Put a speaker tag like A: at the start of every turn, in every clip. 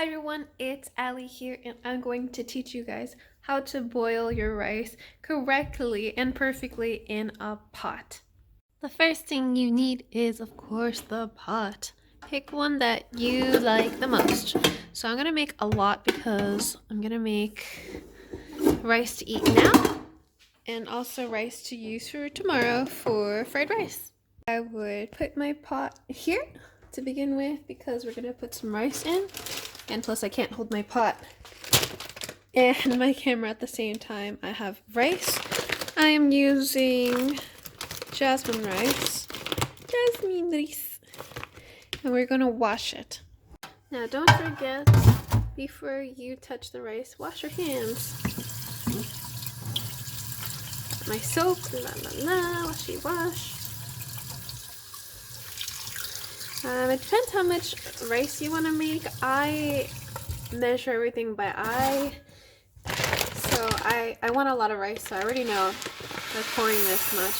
A: Hi everyone, it's Ali here and I'm going to teach you guys how to boil your rice correctly and perfectly in a pot. The first thing you need is, of course, the pot. Pick one that you like the most. So I'm going to make a lot because I'm going to make rice to eat now and also rice to use for tomorrow for fried rice. I would put my pot here to begin with because we're going to put some rice in. And plus I can't hold my pot and my camera at the same time. I have rice. I am using jasmine rice. And we're gonna wash it. Now don't forget, before you touch the rice, wash your hands. My soap, washy wash. It depends how much rice you want to make. I measure everything by eye, so I want a lot of rice, so I already know I'm pouring this much.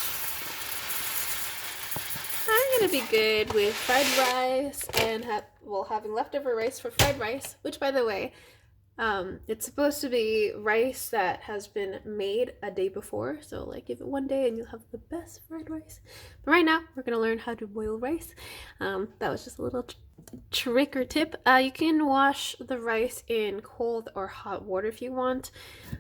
A: I'm gonna be good with fried rice and having leftover rice for fried rice, which, by the way, it's supposed to be rice that has been made a day before, so like give it one day and you'll have the best fried rice. But right now we're gonna learn how to boil rice. That was just a little trick or tip. You can wash the rice in cold or hot water if you want.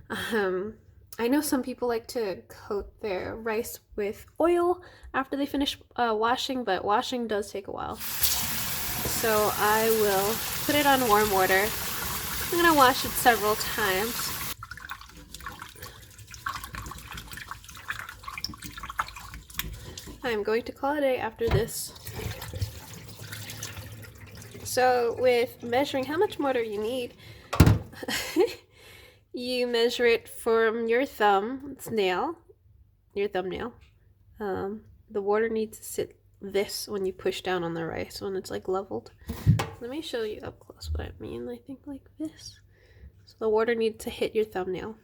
A: I know some people like to coat their rice with oil after they finish washing, but washing does take a while. So I will put it on warm water. I'm going to wash it several times. I'm going to call it a day after this. So with measuring how much water you need, you measure it from your thumbnail. The water needs to sit this when you push down on the rice, when it's like leveled. Let me show you up close what I mean. I think like this. So the water needs to hit your thumbnail.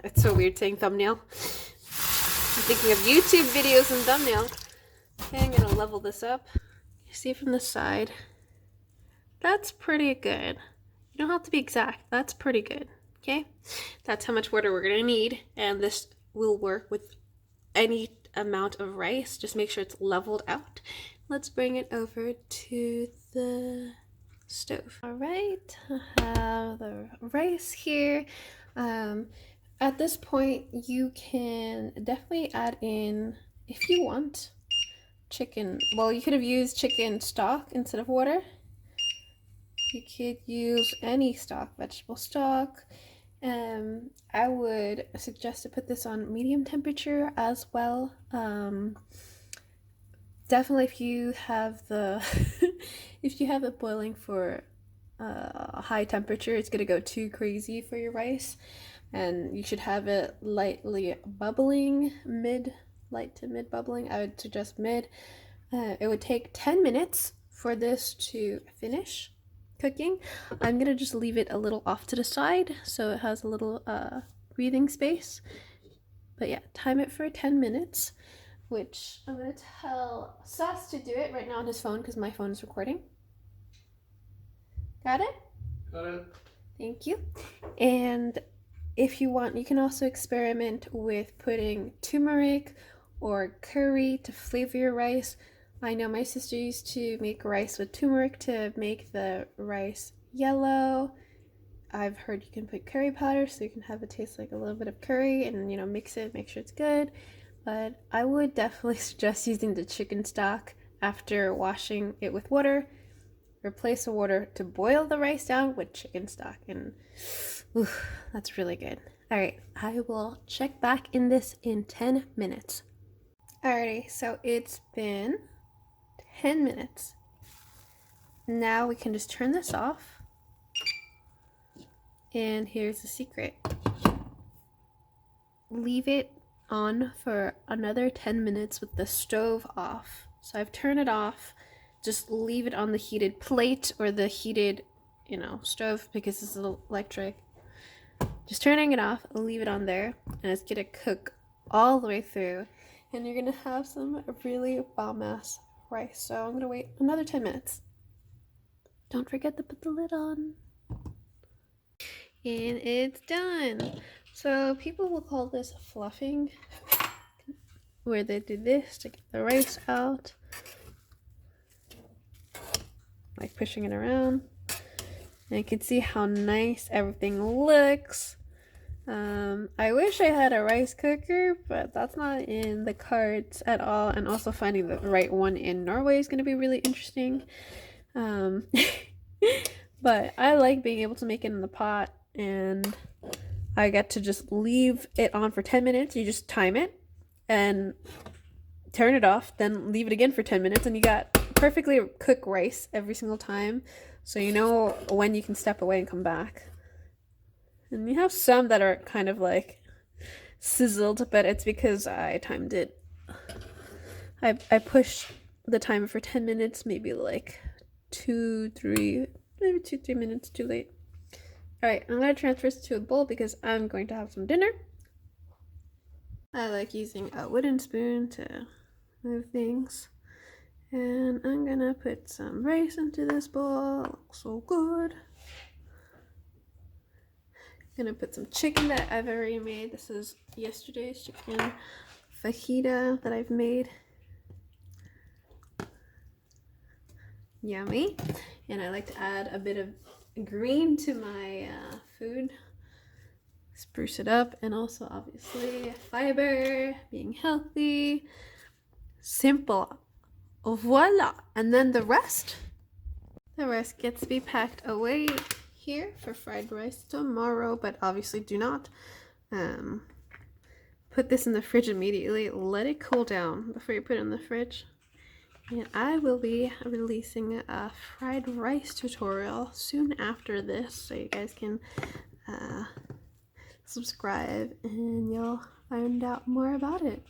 A: It's so weird saying thumbnail. I'm thinking of YouTube videos and thumbnail. Okay, I'm gonna level this up. You see from the side. That's pretty good. You don't have to be exact. That's pretty good. Okay? That's how much water we're gonna need, and this will work with any amount of rice. Just make sure it's leveled out. Let's bring it over to the stove. All right, I have the rice here. At this point, you can definitely add in, if you want, chicken. Well, you could have used chicken stock instead of water. You could use any stock, vegetable stock. I would suggest to put this on medium temperature as well. Definitely if you have the if you have it boiling for a high temperature, it's gonna go too crazy for your rice, and you should have it lightly bubbling, light to mid bubbling. I would suggest mid. It would take 10 minutes for this to finish cooking. I'm gonna just leave it a little off to the side so it has a little breathing space. But yeah, time it for 10 minutes, which I'm gonna tell Sas to do it right now on his phone because my phone is recording. Got it?
B: Got it.
A: Thank you. And if you want, you can also experiment with putting turmeric or curry to flavor your rice. I know my sister used to make rice with turmeric to make the rice yellow. I've heard you can put curry powder so you can have it taste like a little bit of curry and, you know, mix it, make sure it's good. But I would definitely suggest using the chicken stock after washing it with water. Replace the water to boil the rice down with chicken stock, and that's really good. All right, I will check back in this in 10 minutes. Alrighty, so it's been 10 minutes. Now we can just turn this off. And here's the secret. Leave it on for another 10 minutes with the stove off. So I've turned it off. Just leave it on the heated plate or the heated, stove because it's electric. Just turning it off, leave it on there, and it's gonna cook all the way through. And you're gonna have some really bomb-ass rice. So I'm gonna wait another 10 minutes. Don't forget to put the lid on. And it's done. So people will call this fluffing, where they do this to get the rice out, like pushing it around. And you can see how nice everything looks. I wish I had a rice cooker, but that's not in the cards at all. And also finding the right one in Norway is going to be really interesting. But I like being able to make it in the pot, and I get to just leave it on for 10 minutes. You just time it and turn it off, then leave it again for 10 minutes, and you got perfectly cooked rice every single time. So you know when you can step away and come back. And you have some that are kind of like sizzled, but it's because I timed it. I pushed the timer for 10 minutes, maybe like 2-3 minutes too late. Alright, I'm going to transfer this to a bowl because I'm going to have some dinner. I like using a wooden spoon to move things. And I'm going to put some rice into this bowl. Looks so good. I'm going to put some chicken that I've already made. This is yesterday's chicken fajita that I've made. Yummy. And I like to add a bit of green to my food, spruce it up, and also obviously fiber, being healthy, simple. Voila. And then the rest gets to be packed away here for fried rice tomorrow, but obviously do not put this in the fridge immediately. Let it cool down before you put it in the fridge. And I will be releasing a fried rice tutorial soon after this, so you guys can subscribe and you'll find out more about it.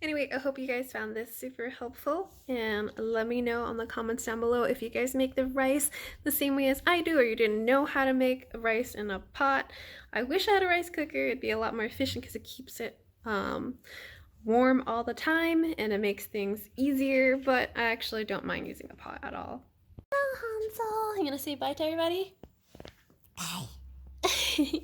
A: Anyway, I hope you guys found this super helpful, and let me know in the comments down below if you guys make the rice the same way as I do, or you didn't know how to make rice in a pot. I wish I had a rice cooker. It'd be a lot more efficient because it keeps it warm all the time and it makes things easier, but I actually don't mind using a pot at all. Well, Hansel, you gonna say bye to everybody? Bye.